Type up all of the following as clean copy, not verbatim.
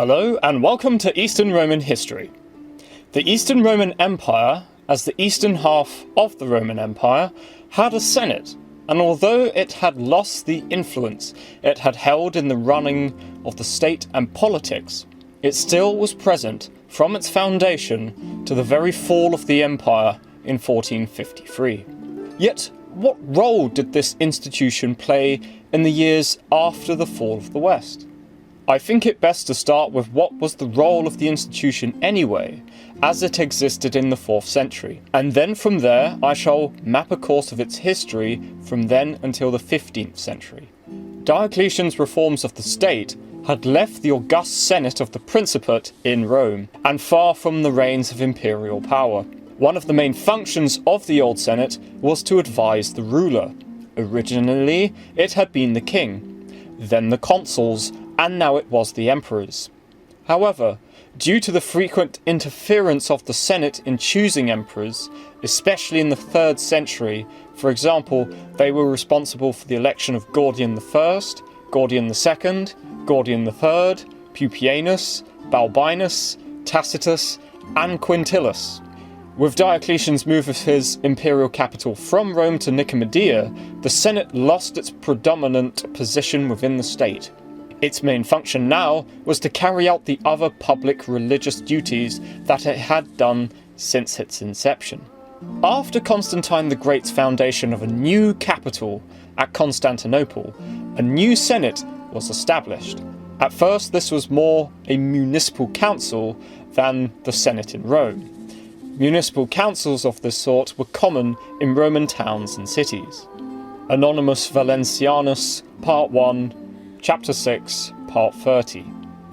Hello and welcome to Eastern Roman history. The Eastern Roman Empire, as the eastern half of the Roman Empire, had a Senate, and although it had lost the influence it had held in the running of the state and politics, it still was present from its foundation to the very fall of the empire in 1453. Yet, what role did this institution play in the years after the fall of the West? I think it best to start with what was the role of the institution anyway, as it existed in the 4th century, and then from there I shall map a course of its history from then until the 15th century. Diocletian's reforms of the state had left the august Senate of the Principate in Rome, and far from the reins of imperial power. One of the main functions of the Old Senate was to advise the ruler. Originally, it had been the king, then the consuls, and now it was the emperors. However, due to the frequent interference of the Senate in choosing emperors, especially in the 3rd century, for example, they were responsible for the election of Gordian I, Gordian II, Gordian III, Pupienus, Balbinus, Tacitus, and Quintillus. With Diocletian's move of his imperial capital from Rome to Nicomedia, the Senate lost its predominant position within the state. Its main function now was to carry out the other public religious duties that it had done since its inception. After Constantine the Great's foundation of a new capital at Constantinople, a new Senate was established. At first this was more a municipal council than the Senate in Rome. Municipal councils of this sort were common in Roman towns and cities. Anonymus Valentianus, Part 1, Chapter 6, Part 30.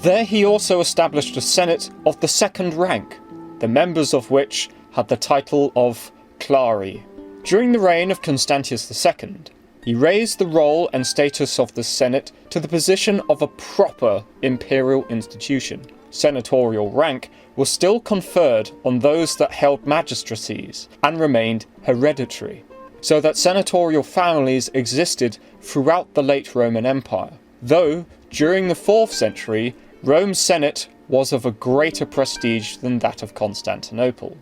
There he also established a Senate of the 2nd rank, the members of which had the title of Clari. During the reign of Constantius II, he raised the role and status of the Senate to the position of a proper imperial institution. Senatorial rank was still conferred on those that held magistracies and remained hereditary, so that senatorial families existed throughout the late Roman Empire. Though, during the 4th century, Rome's Senate was of a greater prestige than that of Constantinople.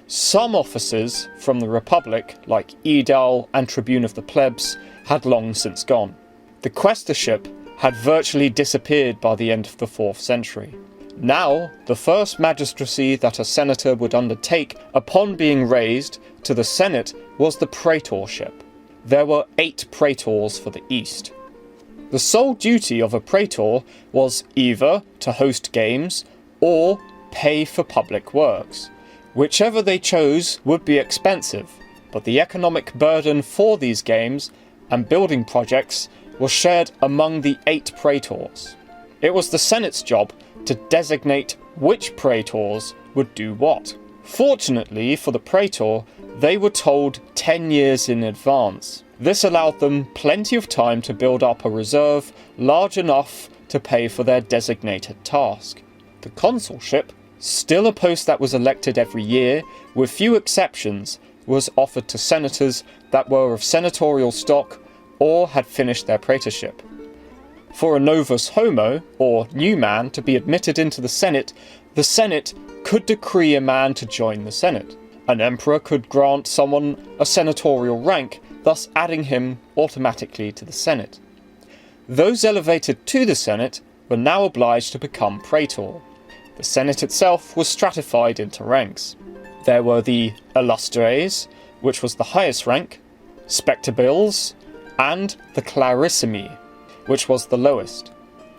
Some offices from the Republic, like Aedile and Tribune of the Plebs, had long since gone. The quaestorship had virtually disappeared by the end of the 4th century. Now, the first magistracy that a senator would undertake upon being raised to the Senate was the praetorship. There were 8 praetors for the East. The sole duty of a praetor was either to host games or pay for public works. Whichever they chose would be expensive, but the economic burden for these games and building projects was shared among the 8 praetors. It was the Senate's job to designate which praetors would do what. Fortunately for the praetor, they were told 10 years in advance. This allowed them plenty of time to build up a reserve large enough to pay for their designated task. The consulship, still a post that was elected every year, with few exceptions, was offered to senators that were of senatorial stock or had finished their praetorship. For a novus homo, or new man, to be admitted into the Senate could decree a man to join the Senate. An emperor could grant someone a senatorial rank, thus adding him automatically to the Senate. Those elevated to the Senate were now obliged to become praetor. The Senate itself was stratified into ranks. There were the illustres, which was the highest rank, spectabiles, and the clarissimi, which was the lowest.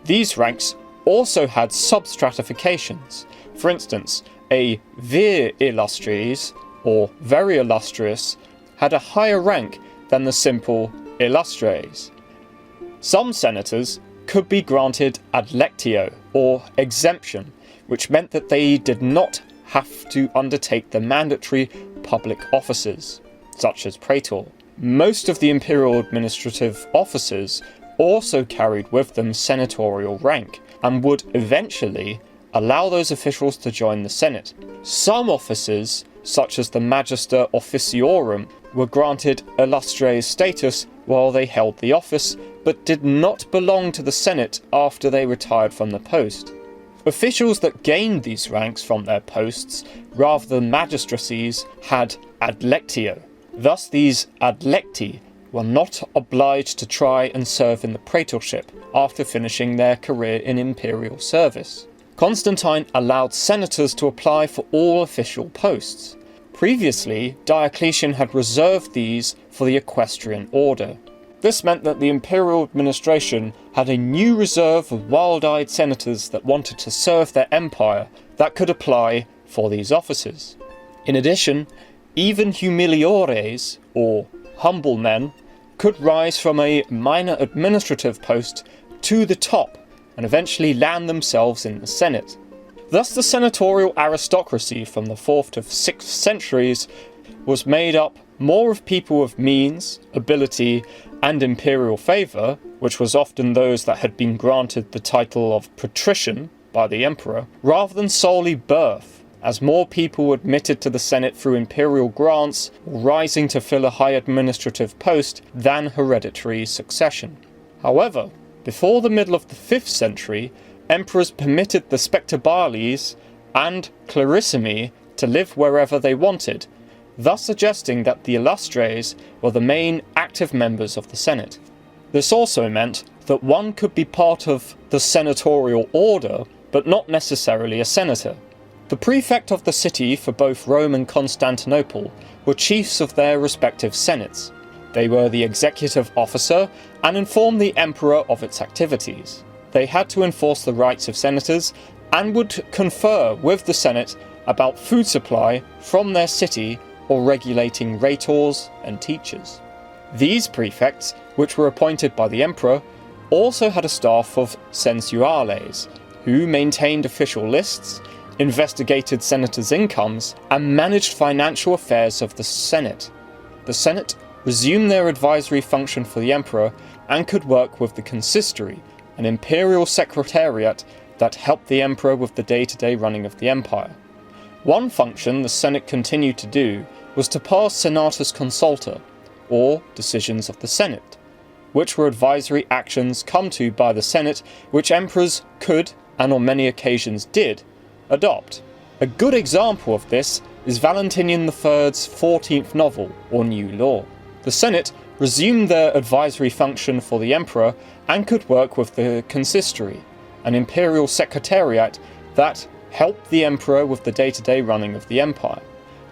These ranks also had substratifications. For instance, a vir illustres, or very illustrious, had a higher rank than the simple illustres. Some senators could be granted adlectio, or exemption, which meant that they did not have to undertake the mandatory public offices, such as praetor. Most of the imperial administrative officers also carried with them senatorial rank, and would eventually allow those officials to join the Senate. Some officers, such as the Magister Officiorum, were granted illustres status while they held the office, but did not belong to the Senate after they retired from the post. Officials that gained these ranks from their posts, rather than magistracies, had adlectio. Thus these adlecti were not obliged to try and serve in the praetorship after finishing their career in imperial service. Constantine allowed senators to apply for all official posts. Previously, Diocletian had reserved these for the equestrian order. This meant that the imperial administration had a new reserve of wild-eyed senators that wanted to serve their empire that could apply for these offices. In addition, even humiliores, or humble men, could rise from a minor administrative post to the top and eventually land themselves in the Senate. Thus the senatorial aristocracy from the 4th to 6th centuries was made up more of people of means, ability, and imperial favour, which was often those that had been granted the title of patrician by the emperor, rather than solely birth, as more people were admitted to the Senate through imperial grants or rising to fill a high administrative post than hereditary succession. However, before the middle of the 5th century, emperors permitted the spectabales and clarissimi to live wherever they wanted, thus suggesting that the illustres were the main active members of the Senate. This also meant that one could be part of the senatorial order, but not necessarily a senator. The prefect of the city for both Rome and Constantinople were chiefs of their respective senates. They were the executive officer and informed the emperor of its activities. They had to enforce the rights of senators and would confer with the Senate about food supply from their city or regulating rhetors and teachers. These prefects, which were appointed by the emperor, also had a staff of sensuales, who maintained official lists, investigated senators' incomes, and managed financial affairs of the Senate. The Senate resumed their advisory function for the emperor and could work with the consistory, an imperial secretariat that helped the emperor with the day-to-day running of the empire. One function the Senate continued to do was to pass senatus consulta, or decisions of the Senate, which were advisory actions come to by the Senate which emperors could, and on many occasions did, adopt. A good example of this is Valentinian III's 14th novel, or New Law. The Senate resumed their advisory function for the emperor and could work with the consistory, an imperial secretariat that helped the emperor with the day-to-day running of the empire.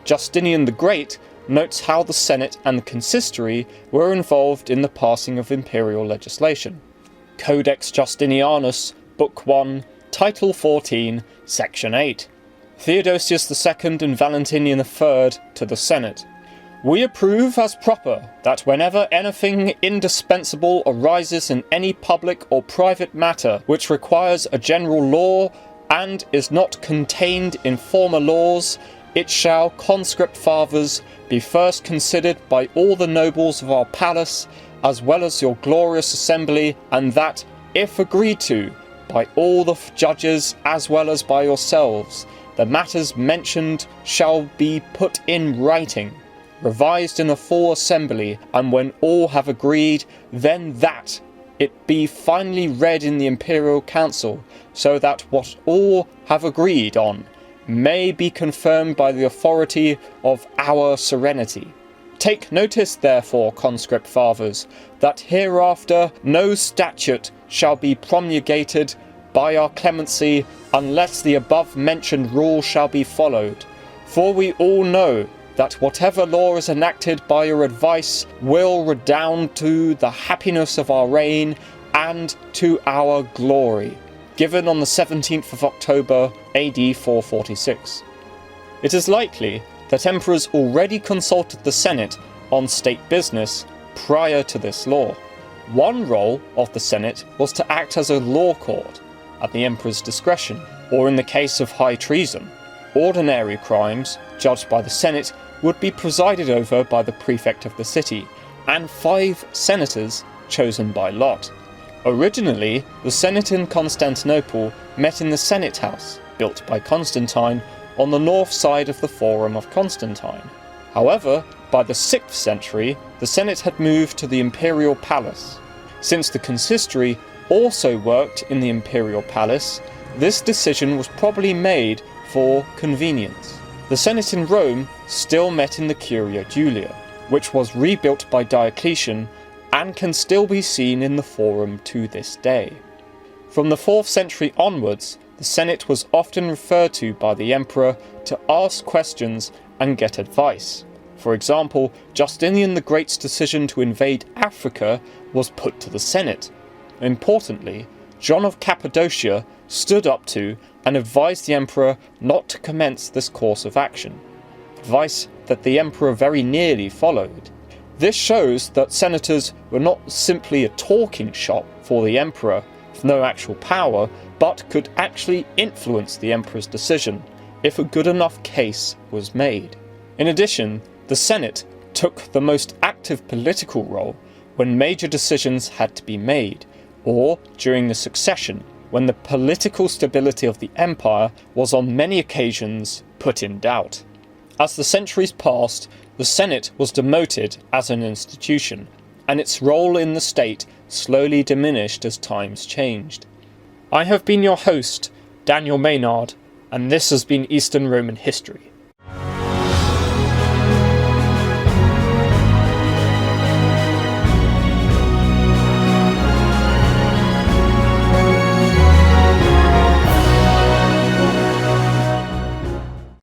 Justinian the Great notes how the Senate and the consistory were involved in the passing of imperial legislation. Codex Justinianus, Book 1, Title 14, Section 8. Theodosius II and Valentinian III to the Senate. We approve as proper that whenever anything indispensable arises in any public or private matter which requires a general law and is not contained in former laws, it shall, conscript fathers, be first considered by all the nobles of our palace, as well as your glorious assembly, and that, if agreed to, by all the judges as well as by yourselves, the matters mentioned shall be put in writing, revised in a full assembly, and when all have agreed, then that it be finally read in the imperial council, so that what all have agreed on may be confirmed by the authority of our serenity. Take notice, therefore, conscript fathers, that hereafter no statute shall be promulgated by our clemency unless the above-mentioned rule shall be followed. For we all know that whatever law is enacted by your advice will redound to the happiness of our reign and to our glory. Given on the 17th of October, AD 446. It is likely that emperors already consulted the Senate on state business prior to this law. One role of the Senate was to act as a law court at the emperor's discretion, or in the case of high treason. Ordinary crimes, judged by the Senate, would be presided over by the prefect of the city, and 5 senators chosen by lot. Originally, the Senate in Constantinople met in the Senate House, built by Constantine, on the north side of the Forum of Constantine. However, by the 6th century, the Senate had moved to the Imperial Palace. Since the consistory also worked in the Imperial Palace, This decision was probably made for convenience. The Senate in Rome still met in the Curia Julia, which was rebuilt by Diocletian and can still be seen in the Forum to this day. From the 4th century onwards, the Senate was often referred to by the emperor to ask questions and get advice. For example, Justinian the Great's decision to invade Africa was put to the Senate. Importantly, John of Cappadocia stood up to and advised the emperor not to commence this course of action, advice that the emperor very nearly followed. This shows that senators were not simply a talking shop for the emperor with no actual power, but could actually influence the emperor's decision if a good enough case was made. In addition, the Senate took the most active political role when major decisions had to be made, or during the succession, when the political stability of the empire was on many occasions put in doubt. As the centuries passed, the Senate was demoted as an institution, and its role in the state slowly diminished as times changed. I have been your host, Daniel Maynard, and this has been Eastern Roman History.